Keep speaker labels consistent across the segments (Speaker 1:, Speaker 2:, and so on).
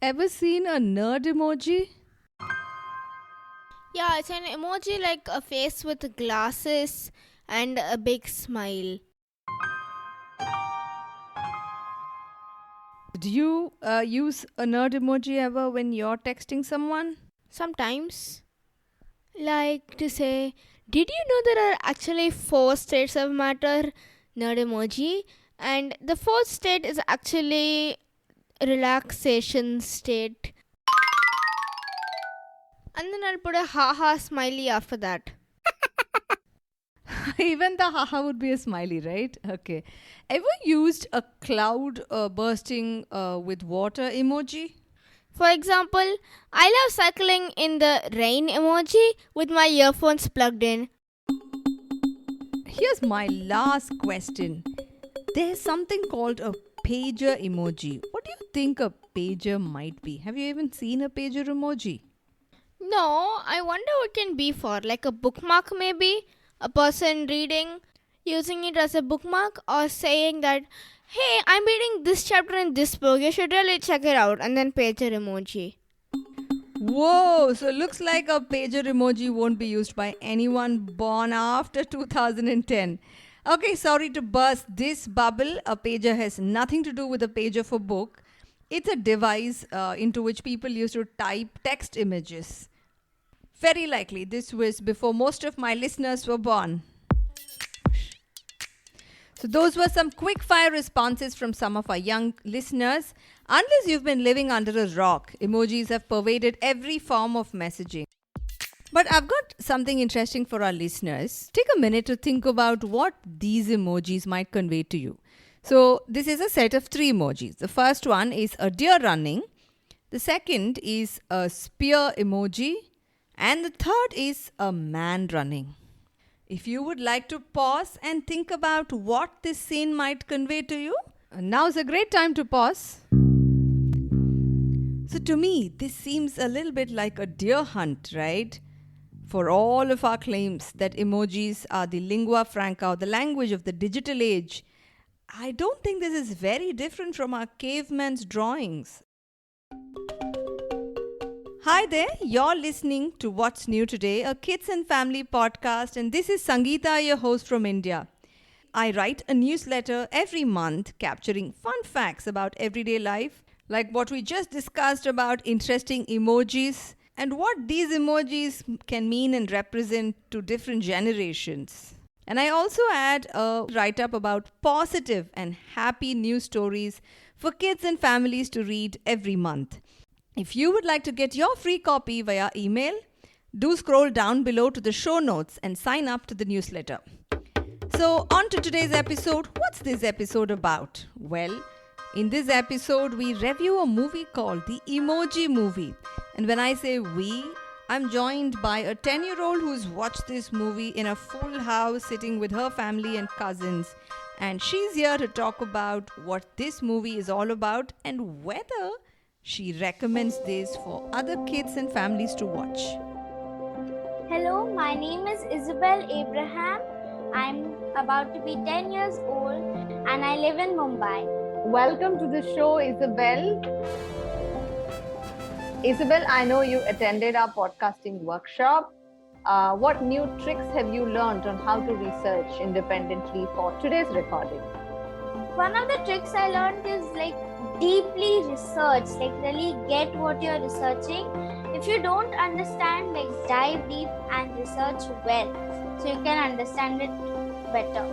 Speaker 1: Ever seen a nerd emoji?
Speaker 2: Yeah, it's an emoji like a face with glasses and a big smile.
Speaker 1: Do you use a nerd emoji ever when you're texting someone?
Speaker 2: Sometimes, like to say, did you know there are actually four states of matter? Nerd emoji. And the fourth state is actually relaxation state. And then I'll put a haha smiley after that.
Speaker 1: Even the haha would be a smiley, right? Okay. Ever used a cloud bursting with water emoji?
Speaker 2: For example, I love cycling in the rain emoji with my earphones plugged in.
Speaker 1: Here's my last question. There's something called a pager emoji. What do you think a pager might be? Have you even seen a pager emoji?
Speaker 2: No, I wonder what it can be for. Like a bookmark, maybe? A person reading, using it as a bookmark, or saying that, hey, I'm reading this chapter in this book, you should really check it out, and then pager emoji.
Speaker 1: Whoa, so looks like a pager emoji won't be used by anyone born after 2010. Okay, sorry to burst this bubble. A pager has nothing to do with a pager for book. It's a device into which people used to type text images. Very likely this was before most of my listeners were born. So, those were some quick fire responses from some of our young listeners. Unless you've been living under a rock, emojis have pervaded every form of messaging. But I've got something interesting for our listeners. Take a minute to think about what these emojis might convey to you. So, this is a set of three emojis. The first one is a deer running, the second is a spear emoji, and the third is a man running. If you would like to pause and think about what this scene might convey to you, now's a great time to pause. So, to me, this seems a little bit like a deer hunt, right? For all of our claims that emojis are the lingua franca, or the language of the digital age, I don't think this is very different from our caveman's drawings. Hi there, you're listening to What's New Today, a kids and family podcast, and this is Sangeeta, your host from India. I write a newsletter every month capturing fun facts about everyday life, like what we just discussed about interesting emojis and what these emojis can mean and represent to different generations. And I also add a write up about positive and happy news stories for kids and families to read every month. If you would like to get your free copy via email, do scroll down below to the show notes and sign up to the newsletter. So, on to today's episode. What's this episode about? Well, in this episode, we review a movie called The Emoji Movie. And when I say we, I'm joined by a 10-year-old who's watched this movie in a full house sitting with her family and cousins. And she's here to talk about what this movie is all about and whether she recommends this for other kids and families to watch.
Speaker 3: Hello, my name is Isabel Abraham. I'm about to be 10 years old and I live in Mumbai.
Speaker 4: Welcome to the show, Isabel. Isabel, I know you attended our podcasting workshop. What new tricks have you learned on how to research independently for today's recording?
Speaker 3: One of the tricks I learned is deeply research, really get what you're researching. If you don't understand, dive deep and research well so you can understand it better.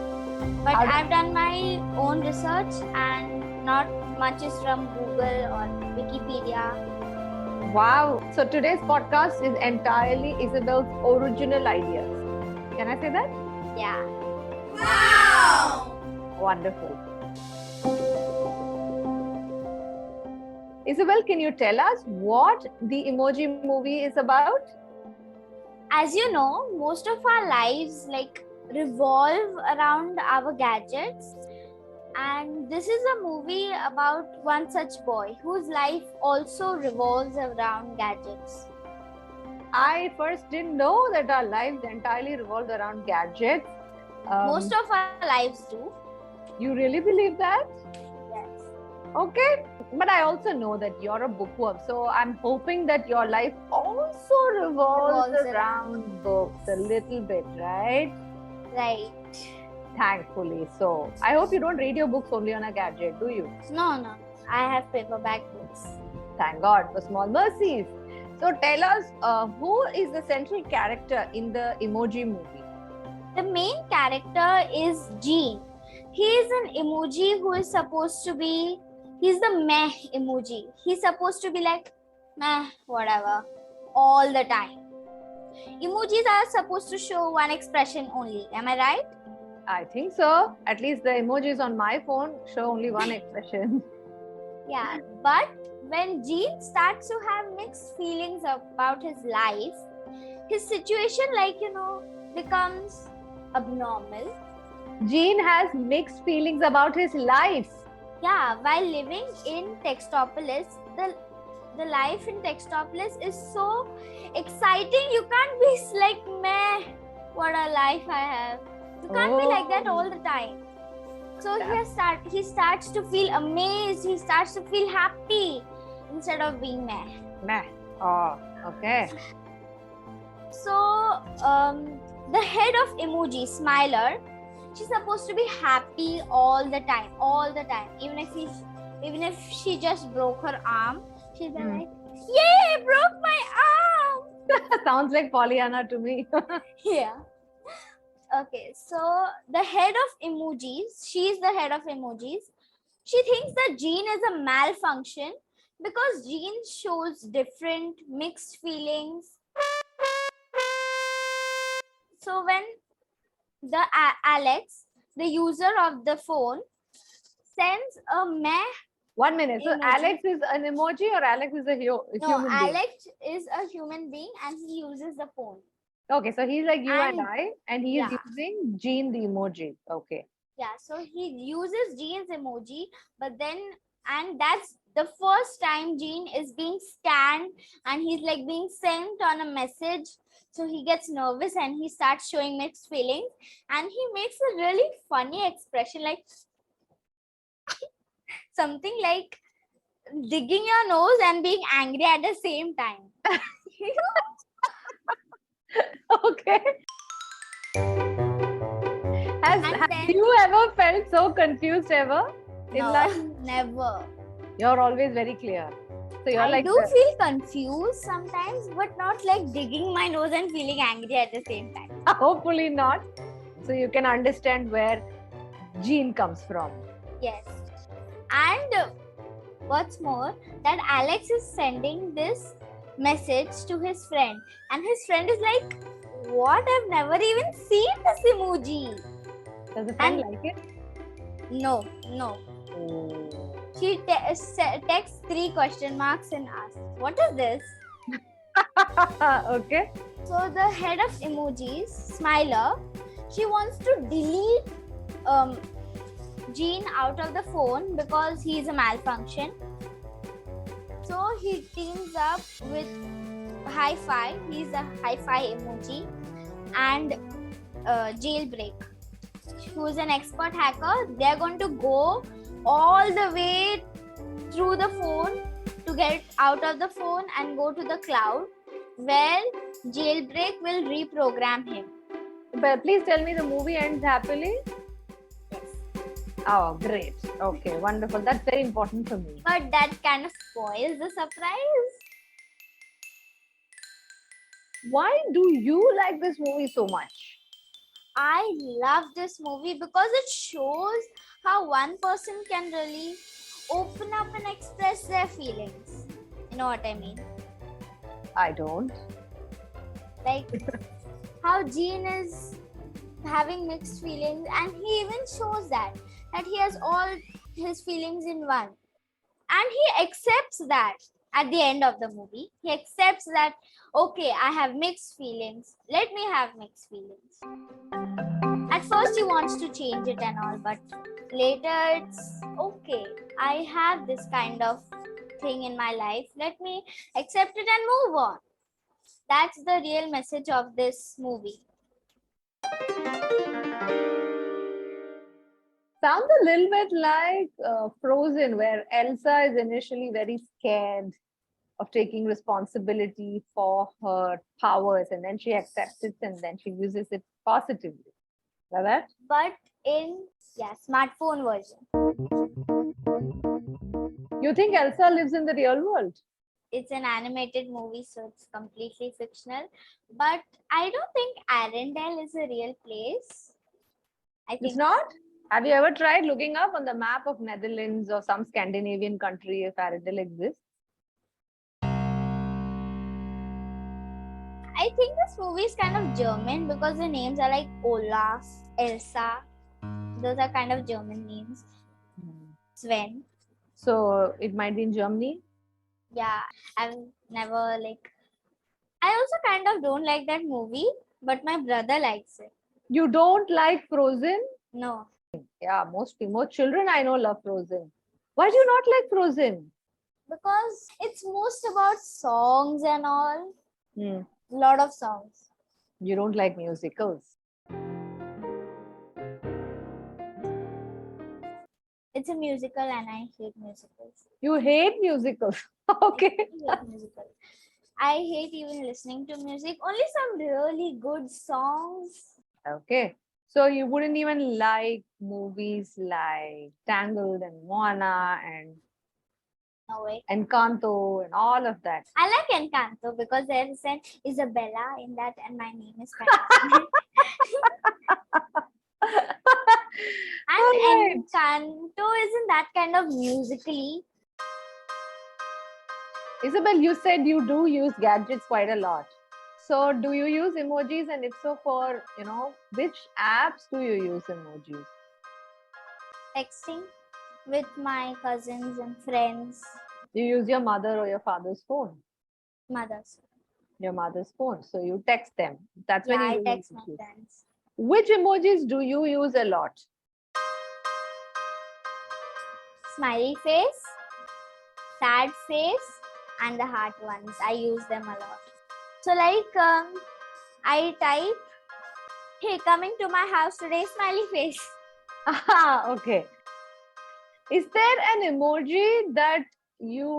Speaker 3: But I've done my own research and not much is from Google or Wikipedia.
Speaker 4: Wow. So today's podcast is entirely Isabel's original ideas. Can I say that?
Speaker 3: Yeah.
Speaker 4: Wow. Wonderful. Isabel, can you tell us what the Emoji Movie is about?
Speaker 3: As you know, most of our lives revolve around our gadgets. And this is a movie about one such boy whose life also revolves around gadgets.
Speaker 4: I first didn't know that our lives entirely revolved around gadgets.
Speaker 3: Most of our lives do.
Speaker 4: You really believe that?
Speaker 3: Yes.
Speaker 4: Okay. But I also know that you're a bookworm, so I'm hoping that your life also revolves
Speaker 3: Revolves
Speaker 4: around books a little bit, right?
Speaker 3: Right.
Speaker 4: Thankfully. So I hope you don't read your books only on a gadget, do you?
Speaker 3: No. I have paperback books.
Speaker 4: Thank God for small mercies. So tell us, who is the central character in the Emoji movie?
Speaker 3: The main character is Gene. He is an emoji who is supposed to be, he's the meh emoji. He's supposed to be like, meh, whatever, all the time. Emojis are supposed to show one expression only. Am I right?
Speaker 4: I think so. At least the emojis on my phone show only one expression.
Speaker 3: Yeah. But when Gene starts to have mixed feelings about his life, his situation, becomes abnormal.
Speaker 4: Gene has mixed feelings about his life.
Speaker 3: Yeah, while living in Textopolis, the life in Textopolis is so exciting. You can't be like, meh, what a life I have. You can't be like that all the time. So he starts to feel amazed. He starts to feel happy instead of being meh.
Speaker 4: Meh. Oh, okay.
Speaker 3: So the head of emoji, Smiler, she's supposed to be happy all the time. Even if she just broke her arm, she'll be like, "Yay, broke my arm!"
Speaker 4: Sounds like Pollyanna to me.
Speaker 3: Yeah. Okay, so the head of emojis, she's the head of emojis. She thinks that Gene is a malfunction because Gene shows different mixed feelings. So when the Alex, the user of the phone, sends a meh.
Speaker 4: 1 minute. So
Speaker 3: Emoji.
Speaker 4: Alex is an emoji or Alex is a human being?
Speaker 3: Alex is a human being and he uses the phone.
Speaker 4: Okay, so he's like you and
Speaker 3: And-
Speaker 4: I, and he is
Speaker 3: yeah.
Speaker 4: using Gene the emoji. Okay.
Speaker 3: Yeah, so he uses Gene's emoji, and that's the first time Gene is being scanned and he's like being sent on a message. So he gets nervous and he starts showing mixed feelings and he makes a really funny expression like something like digging your nose and being angry at the same time.
Speaker 4: Okay. Have
Speaker 3: then-
Speaker 4: you ever felt so confused ever in life?
Speaker 3: Never.
Speaker 4: You're always very clear. So you're
Speaker 3: I
Speaker 4: like,
Speaker 3: do feel confused sometimes, but not like digging my nose and feeling angry at the same time.
Speaker 4: hopefully not. So you can understand where Gene comes from.
Speaker 3: Yes. And what's more, that Alex is sending this message to his friend, and his friend is like, "What? I've never even seen this emoji."
Speaker 4: Does the friend
Speaker 3: And-
Speaker 4: like it?
Speaker 3: No. She texts 3 question marks and asks, "What is this?"
Speaker 4: Okay.
Speaker 3: So the head of emojis, Smiler, she wants to delete Gene out of the phone because he's a malfunction. So he teams up with Hi-Fi. He's a Hi-Fi emoji, and Jailbreak, who's an expert hacker. They're going to go all the way through the phone to get out of the phone and go to the cloud, where Jailbreak will reprogram him.
Speaker 4: But please tell me the movie ends happily.
Speaker 3: Yes.
Speaker 4: Oh, great. Okay, wonderful. That's very important for me.
Speaker 3: But that kind of spoils the surprise.
Speaker 4: Why do you like this movie so much?
Speaker 3: I love this movie because it shows how one person can really open up and express their feelings. You know what I mean?
Speaker 4: I don't.
Speaker 3: Like how Gene is having mixed feelings, and he even shows that he has all his feelings in one. And he accepts that at the end of the movie. He accepts that, okay, I have mixed feelings. Let me have mixed feelings. At first, he wants to change it and all, but later it's okay. I have this kind of thing in my life. Let me accept it and move on. That's the real message of this movie.
Speaker 4: Sounds a little bit like Frozen, where Elsa is initially very scared of taking responsibility for her powers, and then she accepts it and then she uses it positively. Like that?
Speaker 3: But in smartphone version.
Speaker 4: You think Elsa lives in the real world?
Speaker 3: It's an animated movie, so it's completely fictional. But I don't think Arendelle is a real place. I think
Speaker 4: It's not? Have you ever tried looking up on the map of Netherlands or some Scandinavian country if Arendelle exists?
Speaker 3: I think this movie is kind of German because the names are like Olaf, Elsa. Those are kind of German names. Sven.
Speaker 4: So it might be in Germany.
Speaker 3: Yeah, I've never I also kind of don't like that movie, but my brother likes it.
Speaker 4: You don't like Frozen?
Speaker 3: No,
Speaker 4: Yeah, most children I know love Frozen. Why do you not like Frozen?
Speaker 3: because it's most about songs and all.
Speaker 4: Hmm.
Speaker 3: Lot of songs.
Speaker 4: You don't like musicals.
Speaker 3: It's a musical and I hate musicals.
Speaker 4: You hate musicals. Okay.
Speaker 3: I hate musicals. I hate even listening to music. Only some really good songs.
Speaker 4: Okay. So you wouldn't even like movies like Tangled and Moana and
Speaker 3: No way.
Speaker 4: Encanto and all of that.
Speaker 3: I like Encanto because there is an Isabella in that, and my name is kind of And
Speaker 4: Alright.
Speaker 3: Encanto isn't that kind of musically.
Speaker 4: Isabel, you said you do use gadgets quite a lot. So do you use emojis? And if so, for, which apps do you use emojis?
Speaker 3: Texting with my cousins and friends,
Speaker 4: You use your mother or your father's phone?
Speaker 3: mothers.
Speaker 4: Your mother's phone. So you text them. That's
Speaker 3: Yeah,
Speaker 4: when
Speaker 3: I
Speaker 4: you use
Speaker 3: text my
Speaker 4: emojis.
Speaker 3: friends.
Speaker 4: Which emojis do you use a lot?
Speaker 3: Smiley face, sad face, and the heart ones. I use them a lot. So I type, "Hey, coming to my house today," smiley face.
Speaker 4: Aha, okay. Is there an emoji that you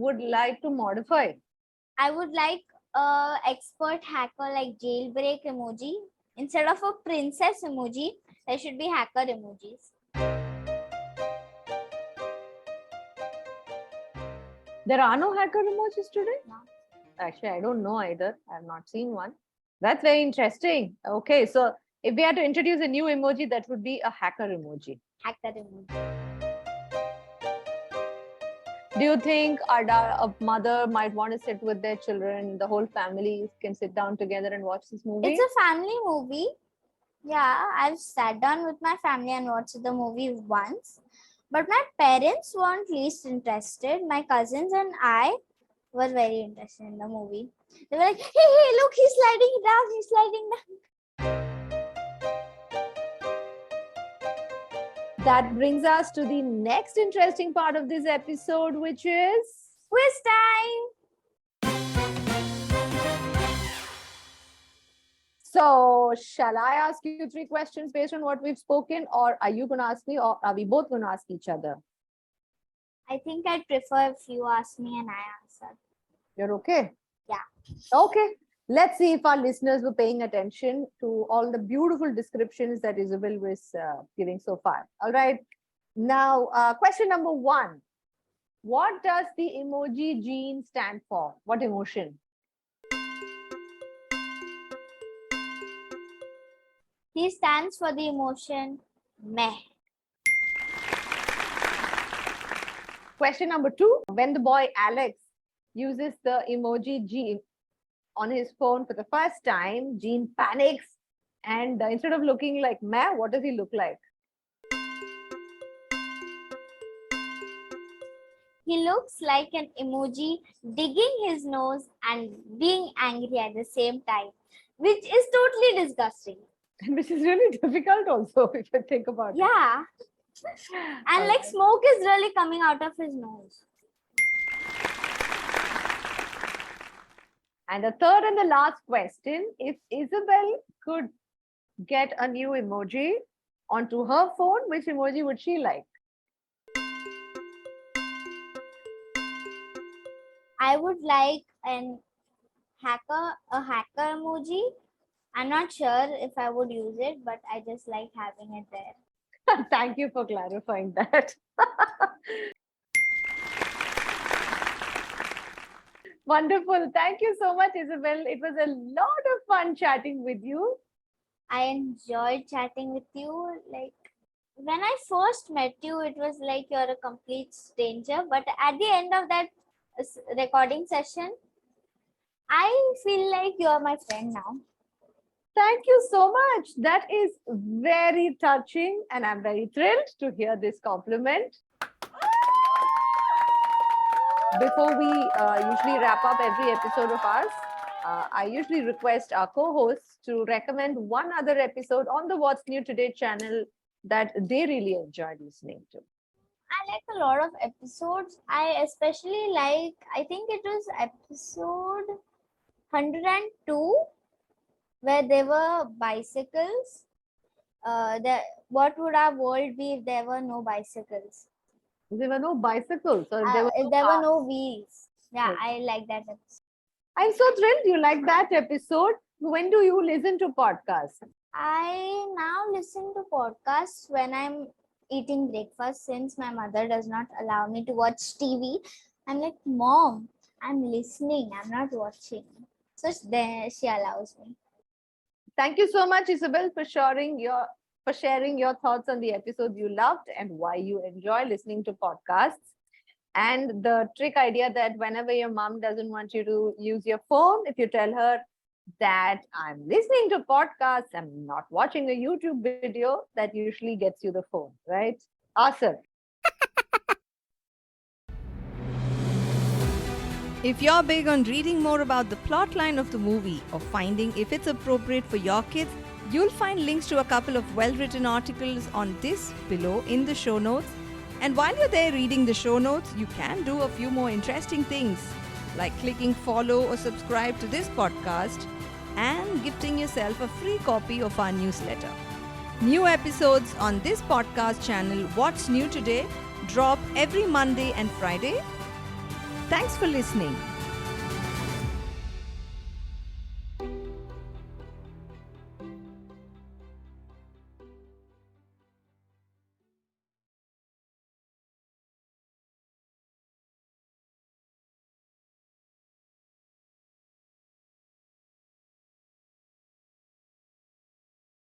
Speaker 4: would like to modify?
Speaker 3: I would like a expert hacker like jailbreak emoji. Instead of a princess emoji, there should be hacker emojis.
Speaker 4: There are no hacker emojis today?
Speaker 3: No.
Speaker 4: Actually, I don't know either. I have not seen one. That's very interesting. Okay, so if we had to introduce a new emoji, that would be a hacker emoji.
Speaker 3: Hacker emoji.
Speaker 4: Do you think a mother might want to sit with their children, the whole family can sit down together and watch this movie?
Speaker 3: It's a family movie. Yeah, I've sat down with my family and watched the movie once. But my parents weren't least interested. My cousins and I were very interested in the movie. They were like, hey, look, he's sliding down, he's sliding down.
Speaker 4: That brings us to the next interesting part of this episode, which is
Speaker 3: Quiz time!
Speaker 4: So, shall I ask you 3 questions based on what we've spoken, or are you going to ask me, or are we both going to ask each other?
Speaker 3: I think I'd prefer if you ask me and I answer.
Speaker 4: You're okay?
Speaker 3: Yeah.
Speaker 4: Okay. Let's see if our listeners were paying attention to all the beautiful descriptions that Isabel was giving so far. All right. Now, question number 1. What does the emoji gene stand for? What emotion?
Speaker 3: He stands for the emotion meh.
Speaker 4: Question number 2. When the boy Alex uses the emoji gene on his phone for the first time, Gene panics, and instead of looking like meh, what does he look like?
Speaker 3: He looks like an emoji digging his nose and being angry at the same time, which is totally disgusting.
Speaker 4: And which is really difficult also, if you think about it.
Speaker 3: Yeah. And like smoke is really coming out of his nose.
Speaker 4: And the third and the last question, if Isabel could get a new emoji onto her phone, which emoji would she like?
Speaker 3: I would like a hacker emoji. I'm not sure if I would use it, but I just like having it there.
Speaker 4: Thank you for clarifying that. Wonderful. Thank you so much, Isabel. It was a lot of fun chatting with you.
Speaker 3: I enjoyed chatting with you. Like when I first met you, it was like you're a complete stranger, but at the end of that recording session, I feel like you're my friend now.
Speaker 4: Thank you so much. That is very touching, and I'm very thrilled to hear this compliment. Before we usually wrap up every episode of ours, I usually request our co hosts to recommend one other episode on the What's New Today channel that they really enjoyed listening to.
Speaker 3: I like a lot of episodes. I especially like, I think it was episode 102 where there were bicycles. What would our world be if there were no bicycles?
Speaker 4: There were no bicycles, or there were
Speaker 3: If
Speaker 4: no
Speaker 3: there were
Speaker 4: cars.
Speaker 3: no wheels. Yeah,
Speaker 4: Yes.
Speaker 3: I like that episode.
Speaker 4: I'm so thrilled you like that episode. When do you listen to podcasts?
Speaker 3: I now listen to podcasts when I'm eating breakfast since my mother does not allow me to watch TV. I'm like, Mom, I'm listening, I'm not watching. So then she allows me.
Speaker 4: Thank you so much, Isabel, for sharing your thoughts on the episodes you loved and why you enjoy listening to podcasts. And the trick idea that whenever your mom doesn't want you to use your phone, if you tell her that I'm listening to podcasts, I'm not watching a YouTube video, that usually gets you the phone, right? Awesome.
Speaker 1: If you're big on reading more about the plotline of the movie or finding if it's appropriate for your kids, you'll find links to a couple of well-written articles on this below in the show notes. And while you're there reading the show notes, you can do a few more interesting things, like clicking follow or subscribe to this podcast and gifting yourself a free copy of our newsletter. New episodes on this podcast channel, What's New Today, drop every Monday and Friday. Thanks for listening.